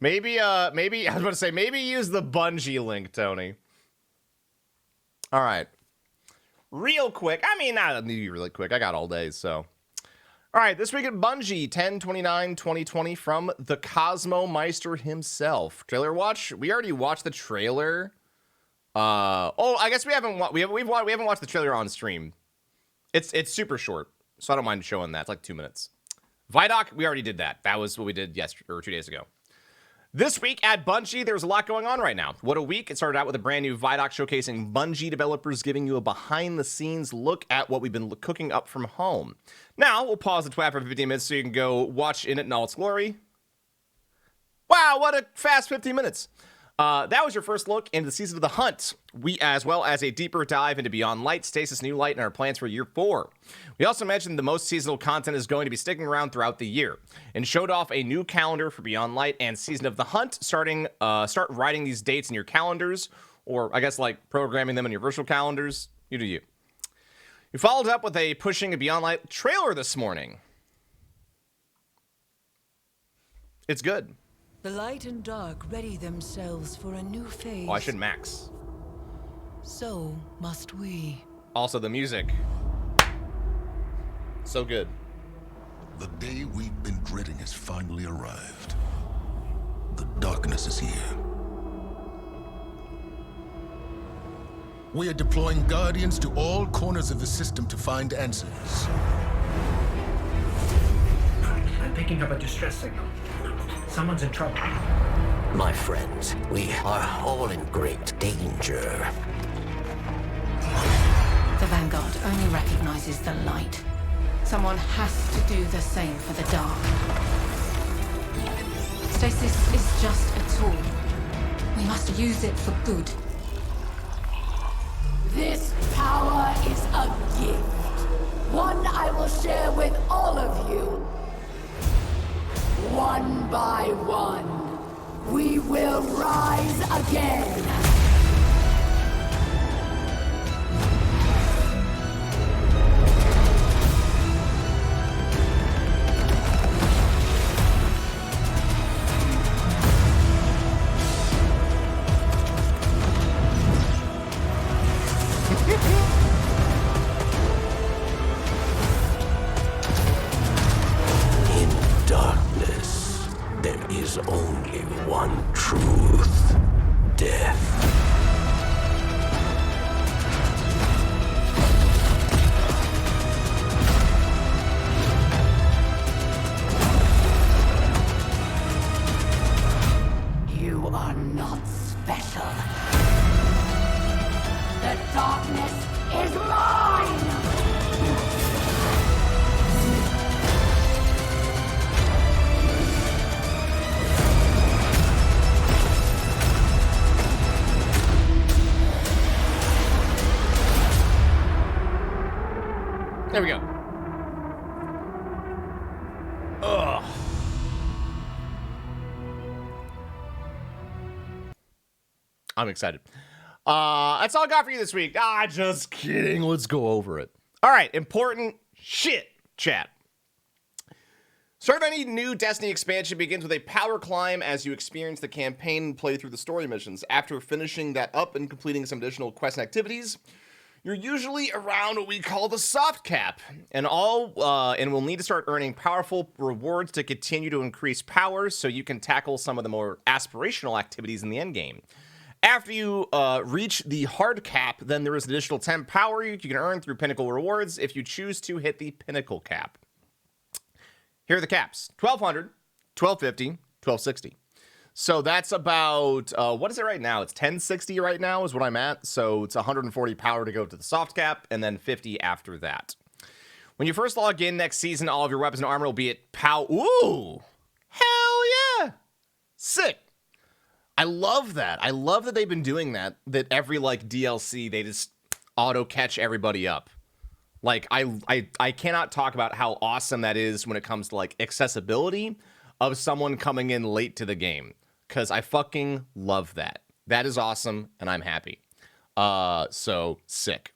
Maybe I was about to say, maybe use the Bungie link, Tony. All right. Real quick. I mean, not need to be really quick. I got all day, so. All right, this week at Bungie, 10/29/2020 from the Cosmo Meister himself. Trailer watch. We already watched the trailer. I guess we haven't watched the trailer on stream. It's super short, so I don't mind showing that. It's like 2 minutes. Vidoc, we already did that. That was what we did yesterday or 2 days ago. This week at Bungie, there's a lot going on right now. What a week. It started out with a brand new Vidoc showcasing Bungie developers giving you a behind-the-scenes look at what we've been cooking up from home. Now, we'll pause the TWaB for 15 minutes so you can go watch In It in all its glory. Wow, what a fast 15 minutes. That was your first look into the season of The Hunt. As well as a deeper dive into Beyond Light, Stasis New Light, and our plans for Year 4. We also mentioned the most seasonal content is going to be sticking around throughout the year, and showed off a new calendar for Beyond Light and Season of The Hunt. Start writing these dates in your calendars, or I guess like programming them in your virtual calendars. You do you. We followed up with a pushing a Beyond Light trailer this morning. It's good. The light and dark ready themselves for a new phase. Oh, I should max. So must we. Also, the music. So good. The day we've been dreading has finally arrived. The darkness is here. We are deploying Guardians to all corners of the system to find answers. I'm picking up a distress signal. Someone's in trouble. My friends, we are all in great danger. The Vanguard only recognizes the light. Someone has to do the same for the dark. Stasis is just a tool. We must use it for good. This power is a gift. One I will share with all of you. One by one, we will rise again. Only one truth. Death. You are not special. The darkness is mine! There we go. Ugh. I'm excited. That's all I got for you this week. Just kidding. Let's go over it. All right, important shit, chat. Start of any new Destiny expansion begins with a power climb as you experience the campaign and play through the story missions. After finishing that up and completing some additional quests and activities, you're usually around what we call the soft cap, and will need to start earning powerful rewards to continue to increase power so you can tackle some of the more aspirational activities in the endgame. After you reach the hard cap, then there is an additional 10 power you can earn through pinnacle rewards if you choose to hit the pinnacle cap. Here are the caps: 1200, 1250, 1260. So that's about, what is it right now? It's 1060 right now is what I'm at. So it's 140 power to go to the soft cap, and then 50 after that. When you first log in next season, all of your weapons and armor will be at pow. Ooh, hell yeah. Sick. I love that. I love that they've been doing that every, like, DLC, they just auto-catch everybody up. Like, I cannot talk about how awesome that is when it comes to, like, accessibility of someone coming in late to the game. Because I fucking love that. That is awesome, and I'm happy. So, sick.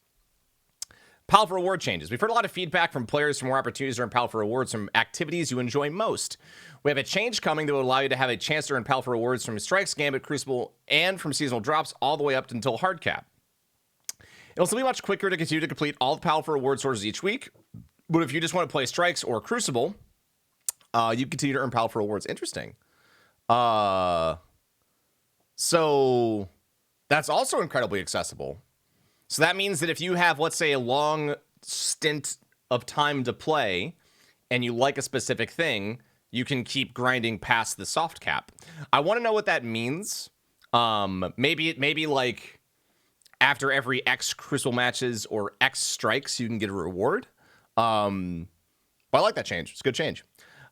Powerful reward changes. We've heard a lot of feedback from players for more opportunities to earn powerful rewards from activities you enjoy most. We have a change coming that will allow you to have a chance to earn powerful rewards from Strikes, Gambit, Crucible, and from seasonal drops all the way up until hard cap. It'll still be much quicker to continue to complete all the powerful reward sources each week, but if you just want to play Strikes or Crucible, you continue to earn powerful rewards. Interesting. So that's also incredibly accessible. So that means that if you have, let's say, a long stint of time to play and you like a specific thing, you can keep grinding past the soft cap. I want to know what that means. Maybe like after every X Crucible matches or X strikes, you can get a reward. But I like that change. It's a good change.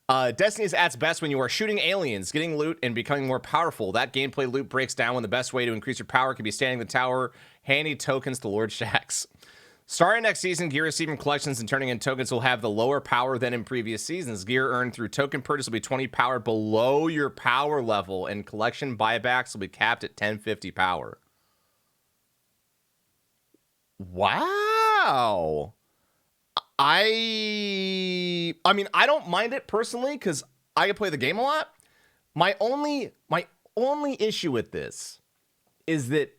Destiny is at its best when you are shooting aliens, getting loot, and becoming more powerful. That gameplay loop breaks down when the best way to increase your power can be standing in the tower, handing tokens to Lord Shaxx. Starting next season, gear received from collections and turning in tokens will have the lower power than in previous seasons. Gear earned through token purchase will be 20 power below your power level, and collection buybacks will be capped at 1050 power. Wow. I mean, I don't mind it personally because I can play the game a lot. My only issue with this is that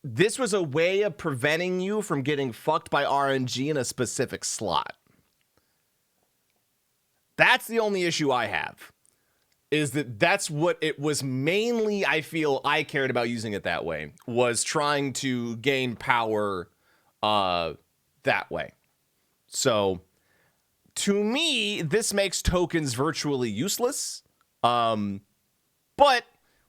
this was a way of preventing you from getting fucked by RNG in a specific slot. That's the only issue I have. Is that that's what it was mainly, I feel I cared about using it that way, was trying to gain power that way. So, to me, this makes tokens virtually useless. But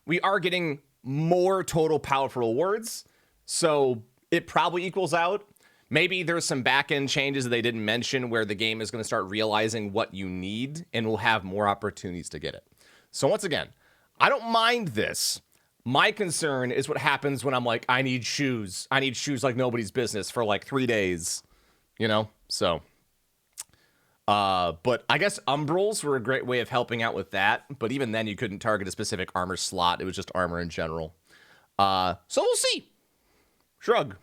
we are getting more total powerful rewards, so it probably equals out. Maybe there's some back-end changes that they didn't mention where the game is going to start realizing what you need and will have more opportunities to get it. So once again, I don't mind this. My concern is what happens when I'm like, I need shoes. I need shoes like nobody's business for like 3 days, you know? So, but I guess umbrals were a great way of helping out with that. But even then, you couldn't target a specific armor slot. It was just armor in general. So we'll see. Shrug.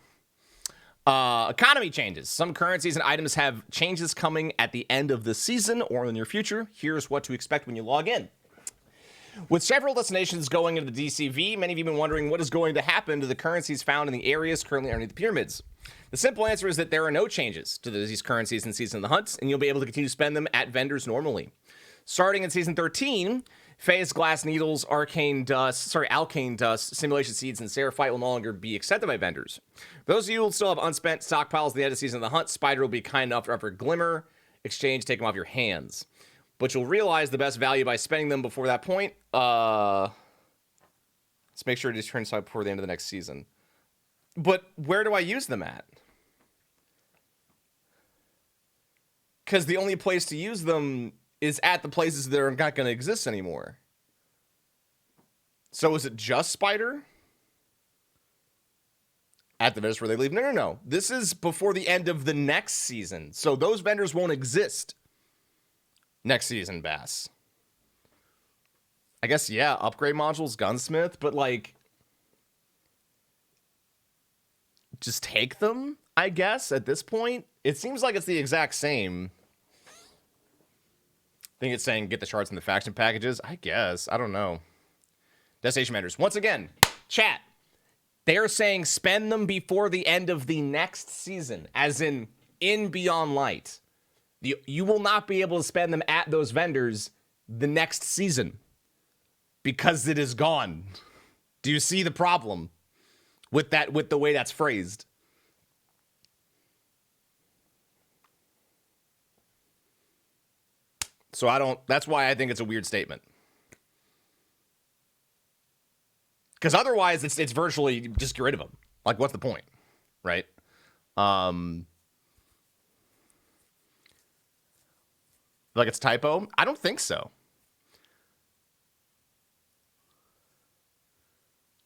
Economy changes. Some currencies and items have changes coming at the end of the season or in the near future. Here's what to expect when you log in. With several destinations going into the DCV, many of you have been wondering what is going to happen to the currencies found in the areas currently underneath the pyramids. The simple answer is that there are no changes to these currencies in Season of the Hunt, and you'll be able to continue to spend them at vendors normally. Starting in Season 13, Phase Glass Needles, Alkane Dust, Simulation Seeds, and Seraphite will no longer be accepted by vendors. Those of you who will still have unspent stockpiles at the end of Season of the Hunt, Spider will be kind enough to offer Glimmer, exchange, take them off your hands. But you'll realize the best value by spending them before that point. Let's make sure to just turn aside before the end of the next season. But where do I use them at? Because the only place to use them is at the places that are not going to exist anymore. So is it just Spider? At the vendors where they leave? No. This is before the end of the next season. So those vendors won't exist next season, Bass. I guess, yeah, upgrade modules, gunsmith, but like, just take them, I guess, at this point. It seems like it's the exact same. I think it's saying get the shards in the faction packages. I guess. I don't know. Destination vendors. Once again, chat. They're saying spend them before the end of the next season, as in Beyond Light. You will not be able to spend them at those vendors the next season because it is gone. Do you see the problem with that, with the way that's phrased? So that's why I think it's a weird statement. Because otherwise it's virtually just get rid of them. Like, what's the point? Right? Like it's typo? I don't think so.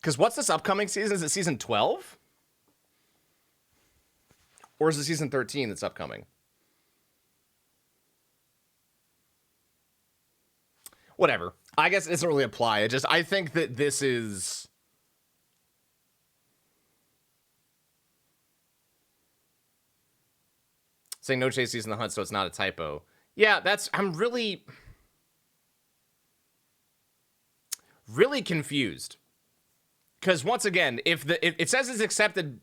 Because what's this upcoming season? Is it season 12? Or is it season 13 that's upcoming? Whatever. I guess it doesn't really apply. I think that this is... Saying no chase season the hunt, so it's not a typo. Yeah, I'm really confused. Because once again, if it says it's accepted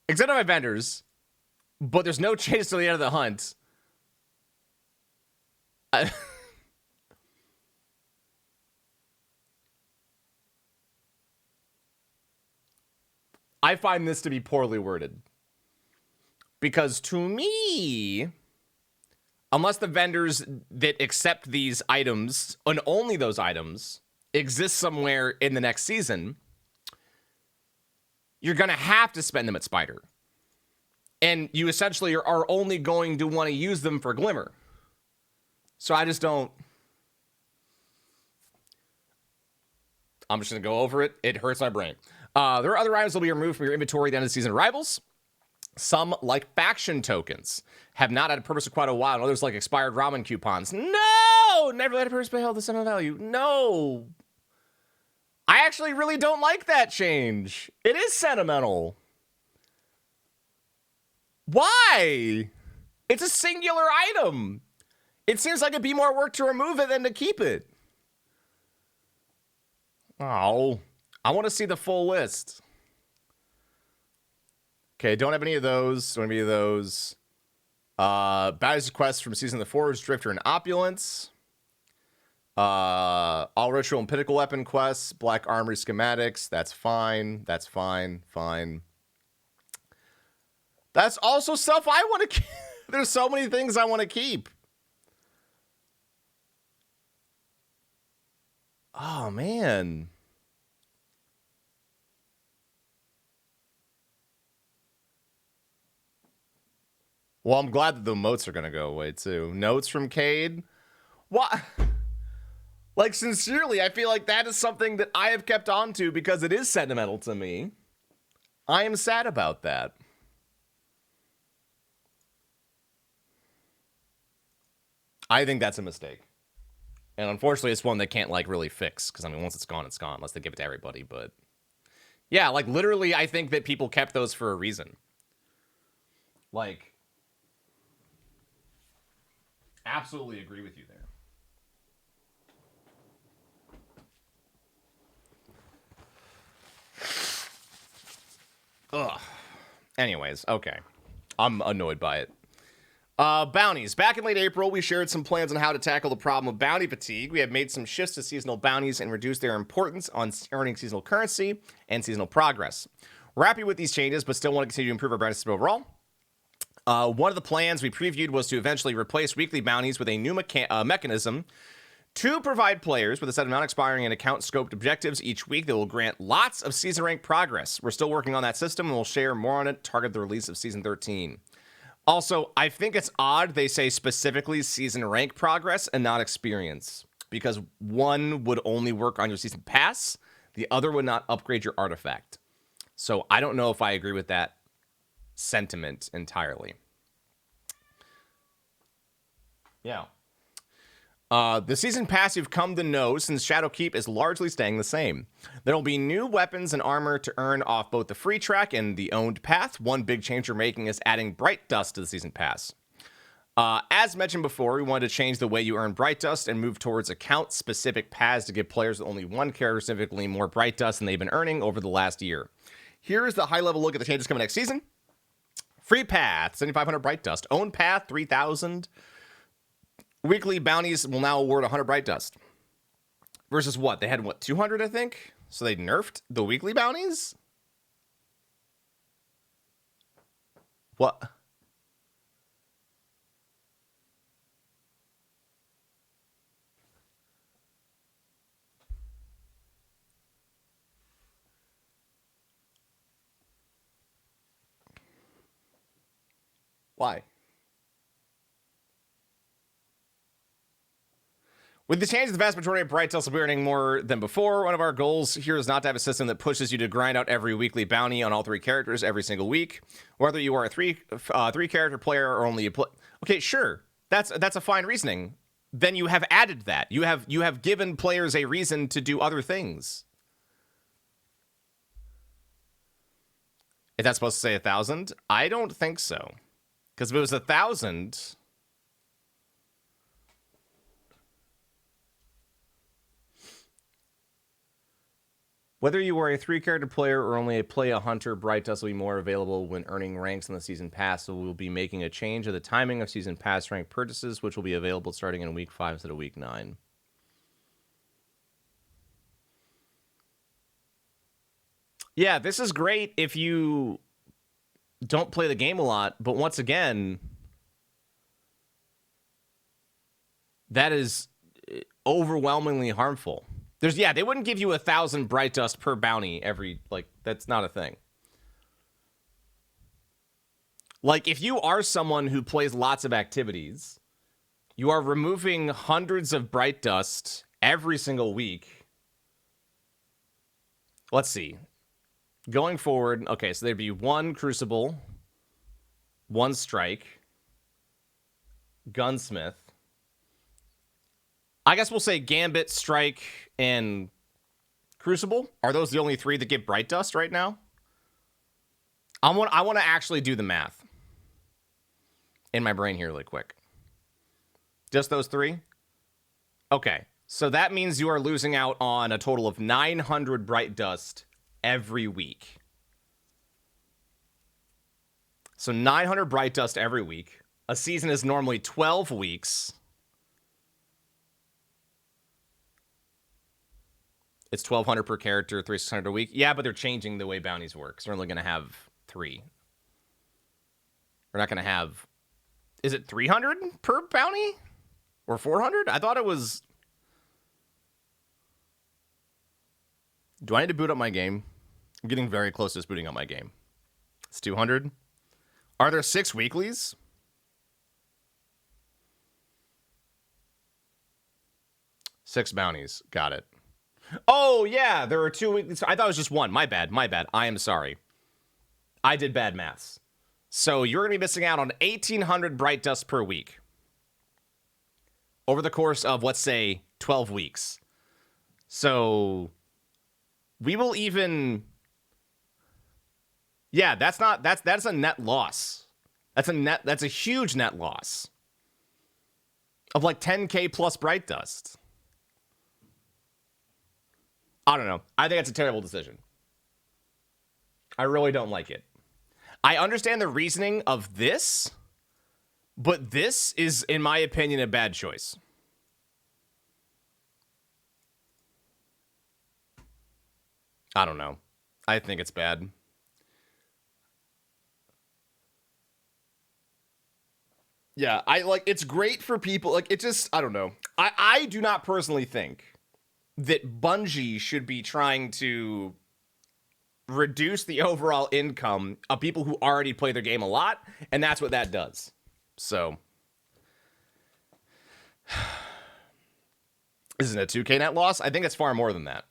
by vendors, but there's no chase till the end of the hunt. I find this to be poorly worded. Because to me, unless the vendors that accept these items, and only those items, exist somewhere in the next season, you're going to have to spend them at Spider. And you essentially are only going to want to use them for Glimmer. So I just don't... I'm just going to go over it. It hurts my brain. There are other items that will be removed from your inventory at the end of the season arrivals. Some, like faction tokens, have not had a purpose for quite a while, and others, like expired ramen coupons. No! Never let a purpose be held the same value. No! I actually really don't like that change. It is sentimental. Why? It's a singular item. It seems like it'd be more work to remove it than to keep it. Oh, I want to see the full list. Okay, don't have any of those. Don't have any of those. Bounties quests from Season of the Forge, Drifter, and Opulence. All Ritual and Pinnacle Weapon quests. Black Armory schematics. That's fine. That's fine. Fine. That's also stuff I want to keep. There's so many things I want to keep. Oh, man. Well, I'm glad that the emotes are going to go away, too. Notes from Cade? What? Like, sincerely, I feel like that is something that I have kept on to because it is sentimental to me. I am sad about that. I think that's a mistake. And unfortunately, it's one they can't, like, really fix. Because, I mean, once it's gone, unless they give it to everybody. But, yeah, like, literally, I think that people kept those for a reason. Like, absolutely agree with you there. Ugh. Anyways, okay. I'm annoyed by it. Bounties. Back in late April, we shared some plans on how to tackle the problem of bounty fatigue. We have made some shifts to seasonal bounties and reduced their importance on earning seasonal currency and seasonal progress. We're happy with these changes, but still want to continue to improve our bounty system overall. One of the plans we previewed was to eventually replace weekly bounties with a new mechanism to provide players with a set of non-expiring and account-scoped objectives each week that will grant lots of season rank progress. We're still working on that system, and we'll share more on it, target the release of Season 13. Also, I think it's odd they say specifically season rank progress and not experience, because one would only work on your season pass, the other would not upgrade your artifact. So I don't know if I agree with that sentiment entirely. Yeah. The season pass you've come to know since Shadowkeep is largely staying the same. There will be new weapons and armor to earn off both the free track and the owned path. One big change we're making is adding Bright Dust to the season pass. As mentioned before, we wanted to change the way you earn Bright Dust and move towards account-specific paths to give players with only one character significantly more Bright Dust than they've been earning over the last year. Here's the high-level look at the changes coming next season. Free path, 7,500 Bright Dust. Owned path, 3,000. Weekly bounties will now award 100 Bright Dust. Versus what? They had, 200, I think? So they nerfed the weekly bounties? What? Why? With the change, the vast majority of Bright Dust will be earning more than before. One of our goals here is not to have a system that pushes you to grind out every weekly bounty on all three characters every single week. Whether you are a three character player or only a okay, sure, that's a fine reasoning. Then you have added that. You have given players a reason to do other things. Is that supposed to say 1,000? I don't think so. Because if it was 1,000... Whether you are a 3-character player or only a hunter, Bright Dust will be more available when earning ranks in the Season Pass, so we'll be making a change of the timing of Season Pass rank purchases, which will be available starting in Week 5 instead of Week 9. Yeah, this is great if you don't play the game a lot, but once again, that is overwhelmingly harmful. They wouldn't give you 1,000 Bright Dust per bounty every, that's not a thing. Like, if you are someone who plays lots of activities, you are removing hundreds of Bright Dust every single week. Let's see. Going forward, okay, so there'd be 1 Crucible, 1 Strike, Gunsmith. I guess we'll say Gambit, Strike, and Crucible. Are those the only 3 that get Bright Dust right now? I want to actually do the math in my brain here really quick. Just those 3? Okay, so that means you are losing out on a total of 900 Bright Dust every week. So 900 Bright Dust every week. A season is normally 12 weeks. It's 1,200 per character, 3,600 a week. Yeah, but they're changing the way bounties work. So we're only going to have 3. We're not going to have... Is it 300 per bounty? Or 400? I thought it was... Do I need to boot up my game? I'm getting very close to booting up my game. It's 200. Are there 6 weeklies? Six bounties. Got it. Oh, yeah, there are 2 weeklies. I thought it was just 1. My bad. I am sorry. I did bad maths. So you're going to be missing out on 1,800 Bright Dust per week. Over the course of, let's say, 12 weeks. So... we will even... Yeah, that's a net loss. That's a huge net loss. Of like 10k plus Bright Dust. I don't know. I think it's a terrible decision. I really don't like it. I understand the reasoning of this, but this is, in my opinion, a bad choice. I don't know. I think it's bad. Yeah, it's great for people. Like, it just, I don't know. I do not personally think that Bungie should be trying to reduce the overall income of people who already play their game a lot, and that's what that does. So, isn't it a 2K net loss? I think it's far more than that.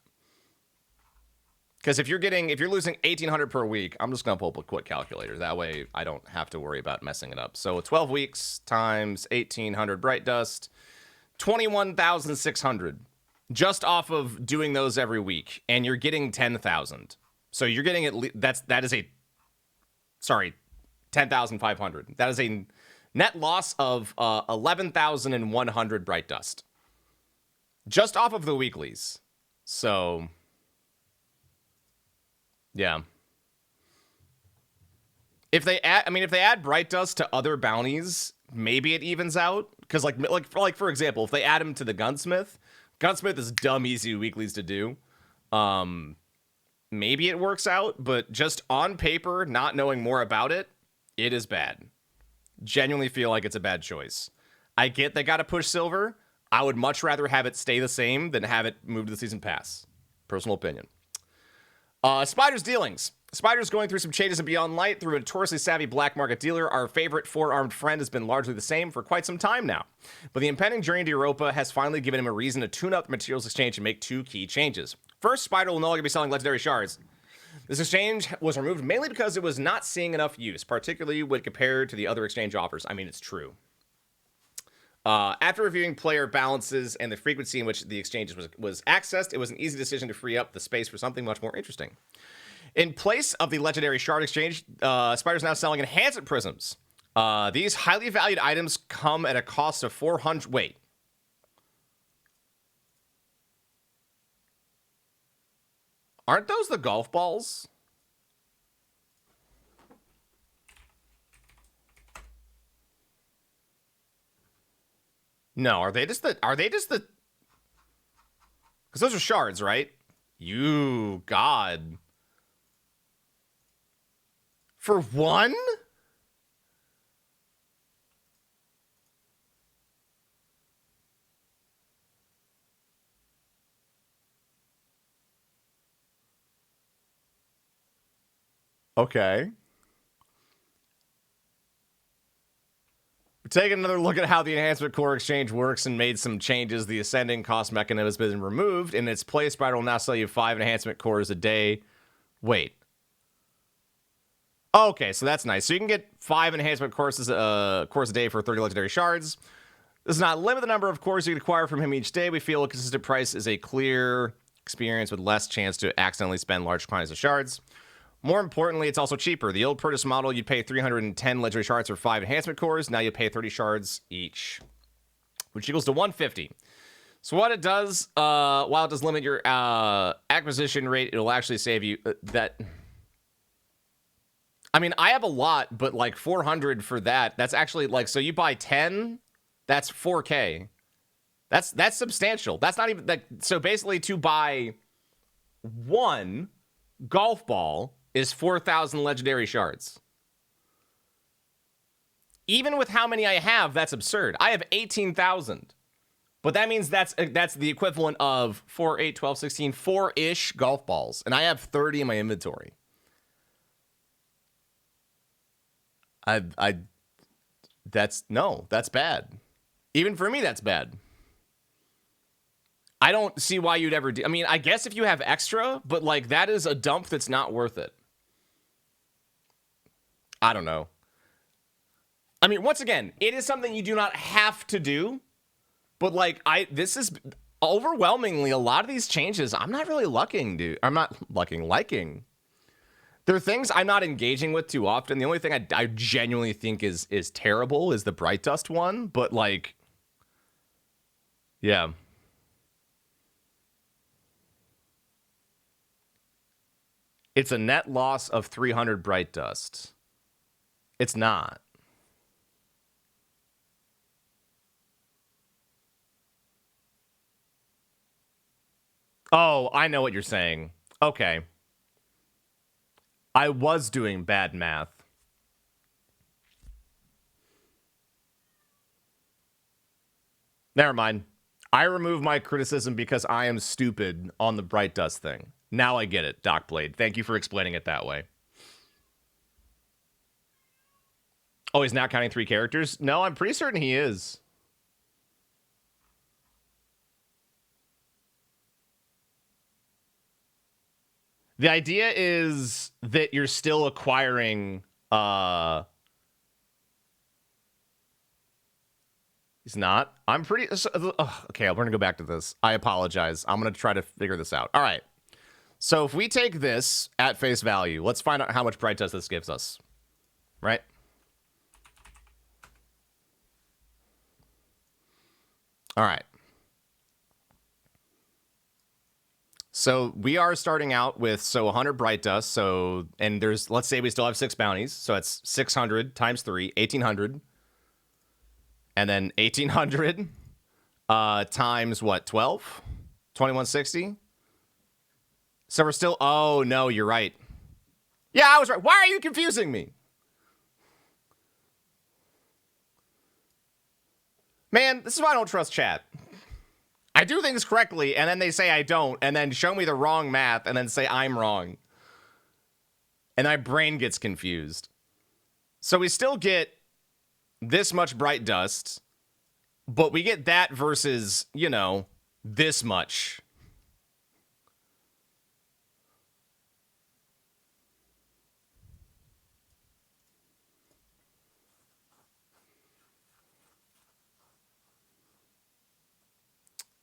Because if you're losing 1,800 per week, I'm just going to pull up a quick calculator. That way I don't have to worry about messing it up. So 12 weeks times 1,800 Bright Dust, 21,600. Just off of doing those every week. And you're getting 10,000. So you're getting that is 10,500. That is a net loss of 11,100 Bright Dust. Just off of the weeklies. So... yeah. If they add Bright Dust to other bounties, maybe it evens out. Because like for example, if they add him to the Gunsmith is dumb easy weeklies to do. Maybe it works out, but just on paper, not knowing more about it, it is bad. Genuinely feel like it's a bad choice. I get they got to push silver. I would much rather have it stay the same than have it move to the season pass. Personal opinion. Spider's dealings. Spider's going through some changes in Beyond Light through a notoriously savvy black market dealer. Our favorite four-armed friend has been largely the same for quite some time now. But the impending journey to Europa has finally given him a reason to tune up the materials exchange and make 2 key changes. First, Spider will no longer be selling legendary shards. This exchange was removed mainly because it was not seeing enough use, particularly when compared to the other exchange offers. I mean, it's true. After reviewing player balances and the frequency in which the exchange was accessed, it was an easy decision to free up the space for something much more interesting. In place of the legendary shard exchange, Spider's now selling enhancement prisms. These highly valued items come at a cost of 400. Wait. Aren't those the golf balls? No, are they just the because those are shards, right? You God. For one? Okay. We're taking another look at how the enhancement core exchange works and made some changes. The ascending cost mechanism has been removed. In its place, Sparrow will now sell you 5 enhancement cores a day. Wait. Okay, so that's nice. So you can get 5 enhancement cores a day for 30 legendary shards. This does not limit the number of cores you can acquire from him each day. We feel a consistent price is a clear experience with less chance to accidentally spend large quantities of shards. More importantly, it's also cheaper. The old Purtis model, you'd pay 310 legendary shards for 5 enhancement cores. Now you pay 30 shards each, which equals to 150. So what it does, while it does limit your acquisition rate, it'll actually save you that. I mean, I have a lot, but like 400 for that. That's actually like, so you buy 10, that's 4K. That's substantial. That's not even like, so basically to buy 1 golf ball is 4,000 legendary shards. Even with how many I have, that's absurd. I have 18,000. But that means that's the equivalent of 4, 8, 12, 16, 4-ish golf balls. And I have 30 in my inventory. That's bad. Even for me, that's bad. I don't see why you'd ever do. I mean, I guess if you have extra, but like that is a dump that's not worth it. I don't know. I mean, once again, it is something you do not have to do, but like this is overwhelmingly a lot of these changes I'm not really liking. There are things I'm not engaging with too often. The only thing I genuinely think is terrible is the Bright Dust one, but like, yeah. It's a net loss of 300 Bright Dust. It's not. Oh, I know what you're saying. Okay. I was doing bad math. Never mind. I removed my criticism because I am stupid on the Bright Dust thing. Now I get it, Docblade. Thank you for explaining it that way. Oh, he's not counting 3 characters? No, I'm pretty certain he is. The idea is that you're still acquiring... He's not. I'm pretty... okay, we're going to go back to this. I apologize. I'm going to try to figure this out. All right. So if we take this at face value, let's find out how much Bright Dust this gives us. Right? All right. So we are starting out with 100 Bright Dust. So, and there's, let's say we still have 6 bounties. So that's 600 times 3, 1,800. And then 1,800 times what, 12? 2160? So we're still, oh no, you're right. Yeah, I was right. Why are you confusing me? Man, this is why I don't trust chat. I do things correctly, and then they say I don't, and then show me the wrong math, and then say I'm wrong. And my brain gets confused. So we still get this much Bright Dust, but we get that versus, you know, this much.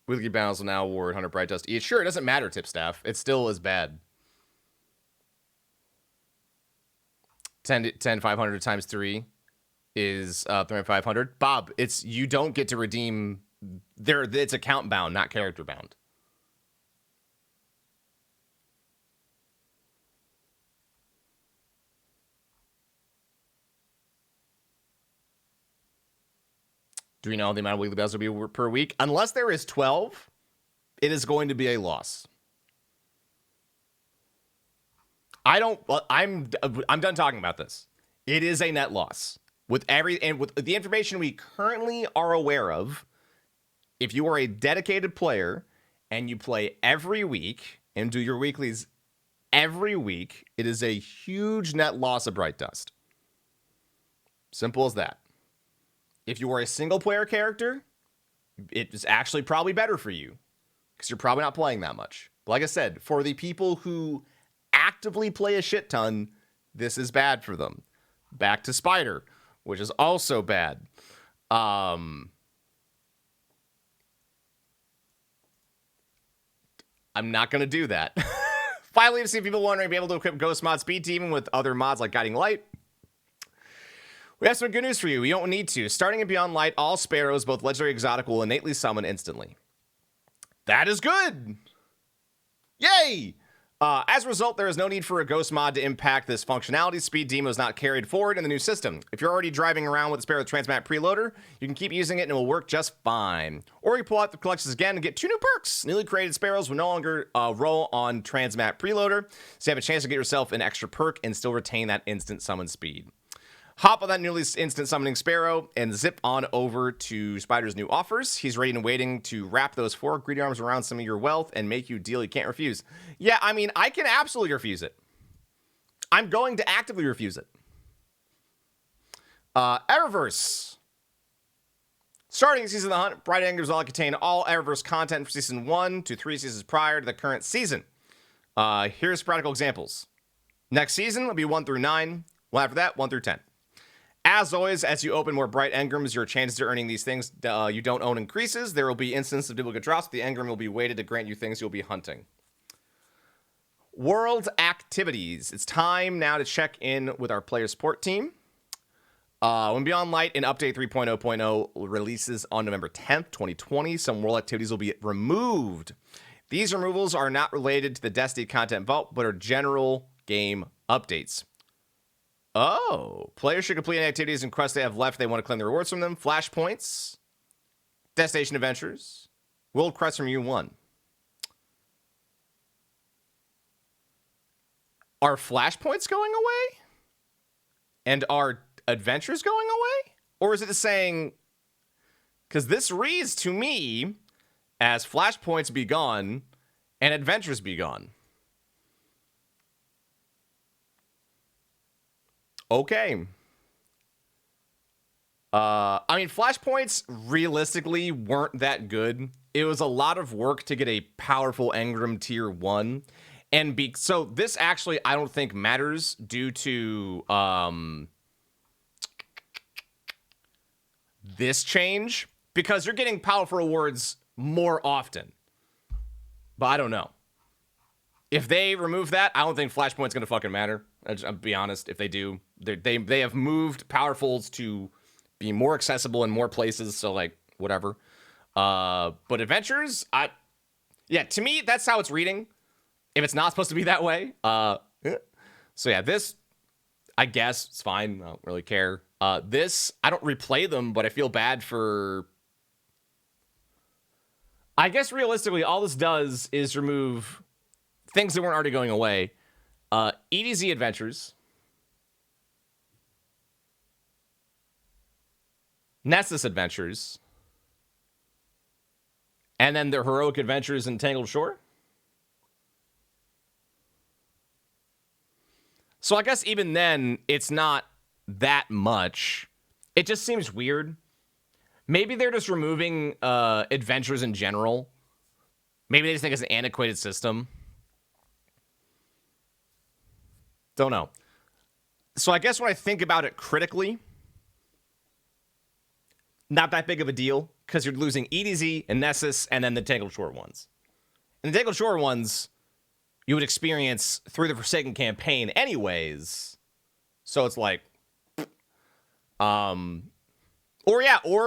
Weekly battles will now award 100 Bright Dust each. Sure, it doesn't matter, Tipstaff. It still is bad. 10, 500 times 3 is 3,500. Bob, you don't get to redeem there. It's account bound, not character bound. Do we know the amount of weekly bells will be per week? Unless there is 12, it is going to be a loss. I'm done talking about this. It is a net loss. With the information we currently are aware of, if you are a dedicated player and you play every week and do your weeklies every week, it is a huge net loss of Bright Dust. Simple as that. If you are a single player character, it is actually probably better for you because you're probably not playing that much. But like I said, for the people who actively play a shit ton, this is bad for them. Back to Spider, which is also bad. I'm not going to do that. Finally, to see people wondering, be able to equip Ghost Mod Speed Team with other mods like Guiding Light. We have some good news for you. We don't need to. Starting in Beyond Light, all sparrows, both legendary and exotic, will innately summon instantly. That is good. Yay! As a result, there is no need for a ghost mod to impact this functionality. Speed Demon is not carried forward in the new system. If you're already driving around with the Sparrow Transmat Preloader, you can keep using it and it will work just fine. Or you pull out the collections again and get 2 new perks. Newly created Sparrows will no longer roll on Transmat Preloader, so you have a chance to get yourself an extra perk and still retain that instant summon speed. Hop on that newly instant summoning Sparrow and zip on over to Spider's new offers. He's ready and waiting to wrap those 4 greedy arms around some of your wealth and make you a deal you can't refuse. Yeah, I mean, I can absolutely refuse it. I'm going to actively refuse it. Eververse. Starting Season of the Hunt, Bright Angers will contain all Eververse content from Season 1 to 3 seasons prior to the current season. Here's practical examples. Next season will be 1 through 9. Well, after that, 1 through 10. As always, as you open more Bright Engrams, your chances to earning these things you don't own increases. There will be instances of duplicate drops. The Engram will be weighted to grant you things you'll be hunting. World activities. It's time now to check in with our player support team. When Beyond Light in Update 3.0.0 releases on November 10th, 2020, some world activities will be removed. These removals are not related to the Destiny content vault, but are general game updates. Oh, players should complete any activities and quests they have left. They want to claim the rewards from them. Flashpoints, destination adventures, world quests from U1. Are flashpoints going away? And are adventures going away? Or is it saying, because this reads to me as flashpoints be gone and adventures be gone. Okay. I mean, flashpoints realistically weren't that good. It was a lot of work to get a powerful Engram tier 1. And so this actually, I don't think matters due to this change, because you're getting powerful rewards more often. But I don't know. If they remove that, I don't think Flashpoint's going to fucking matter. I'll be honest. If they do, they have moved powerfuls to be more accessible in more places. So, like, whatever. But adventures, yeah, to me, that's how it's reading. If it's not supposed to be that way. So, yeah, this, I guess, it's fine. I don't really care. This, I don't replay them, but I feel bad for... I guess, realistically, all this does is remove things that weren't already going away. EDZ Adventures. Nessus Adventures. And then the Heroic Adventures in Tangled Shore. So I guess even then, it's not that much. It just seems weird. Maybe they're just removing adventures in general. Maybe they just think it's an antiquated system. Don't know. So I guess when I think about it critically, not that big of a deal, because you're losing EDZ and Nessus and then the Tangled Shore ones. And the Tangled Shore ones, you would experience through the Forsaken campaign anyways. So it's like, Or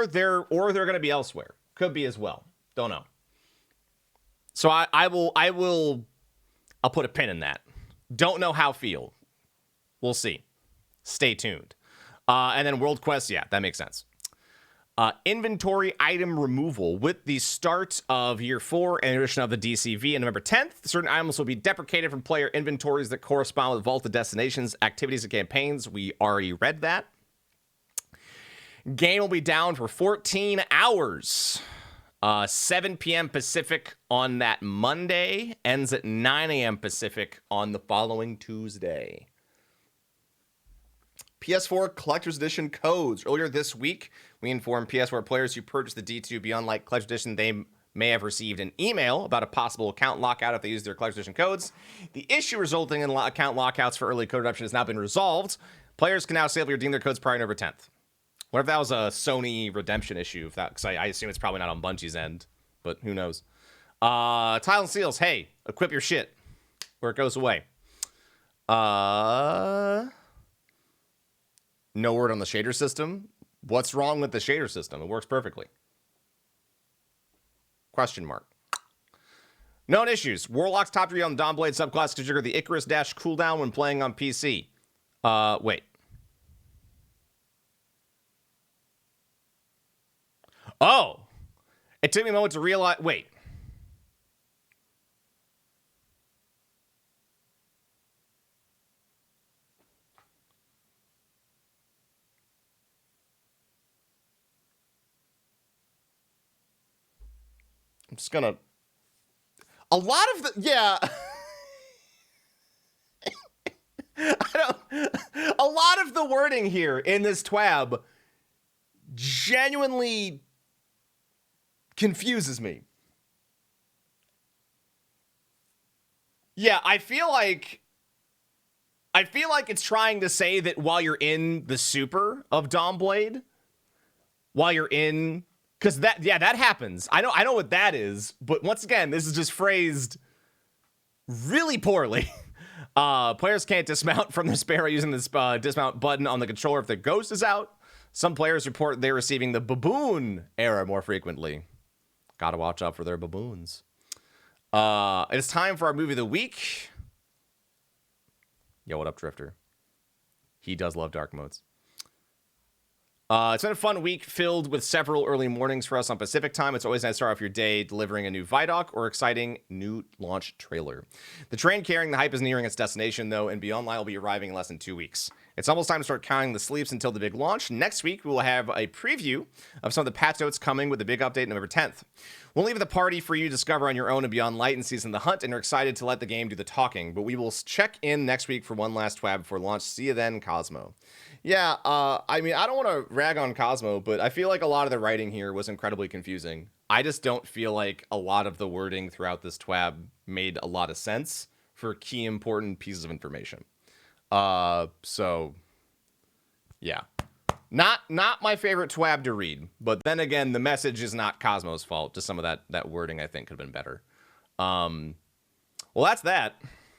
they're going to be elsewhere. Could be as well. Don't know. So I'll put a pin in that. Don't know how feel. We'll see. Stay tuned. And then World Quest, yeah, that makes sense. Inventory item removal. With the start of Year 4 and addition of the DCV on November 10th, certain items will be deprecated from player inventories that correspond with vaulted destinations, activities, and campaigns. We already read that. Game will be down for 14 hours. 7 p.m. Pacific on that Monday. Ends at 9 a.m. Pacific on the following Tuesday. PS4 Collector's Edition codes. Earlier this week, we informed PS4 players who purchased the D2 Beyond Light Collector's Edition they may have received an email about a possible account lockout if they use their Collector's Edition codes. The issue resulting in account lockouts for early code adoption has now been resolved. Players can now safely redeem their codes prior to November 10th. What if that was a Sony redemption issue? Because I assume it's probably not on Bungie's end, but who knows? Tile and Seals, hey, equip your shit where it goes away. No word on the shader system. What's wrong with the shader system? It works perfectly. Question mark. Known issues. Warlock's top 3 on the Dawnblade subclass can trigger the Icarus dash cooldown when playing on PC. Wait. Oh. It took me a moment to realize. Wait. I'm just gonna. A lot of the. Yeah. A lot of the wording here in this TWaB genuinely confuses me. Yeah, I feel like it's trying to say that while you're in the super of Dawnblade, while you're in, because that happens. I know what that is, but once again, this is just phrased really poorly. Players can't dismount from the Sparrow using this dismount button on the controller if the ghost is out. Some players report they're receiving the baboon error more frequently. Gotta watch out for their baboons. It's time for our movie of the week. Yo, what up, Drifter? He does love dark modes. It's been a fun week filled with several early mornings for us on Pacific time. It's always nice to start off your day delivering a new Vidoc or exciting new launch trailer. The train carrying the hype is nearing its destination, though, and Beyond Light will be arriving in less than 2 weeks. It's almost time to start counting the sleeps until the big launch. Next week, we will have a preview of some of the patch notes coming with the big update November 10th. We'll leave the party for you to discover on your own in Beyond Light and Season the Hunt, and are excited to let the game do the talking. But we will check in next week for one last TWaB before launch. See you then, Cosmo. Yeah, I mean, I don't want to rag on Cosmo, but I feel like a lot of the writing here was incredibly confusing. I just don't feel like a lot of the wording throughout this TWaB made a lot of sense for key important pieces of information. So, yeah. Not my favorite TWaB to read, but then again, the message is not Cosmo's fault. Just some of that wording I think could have been better. Well, that's that.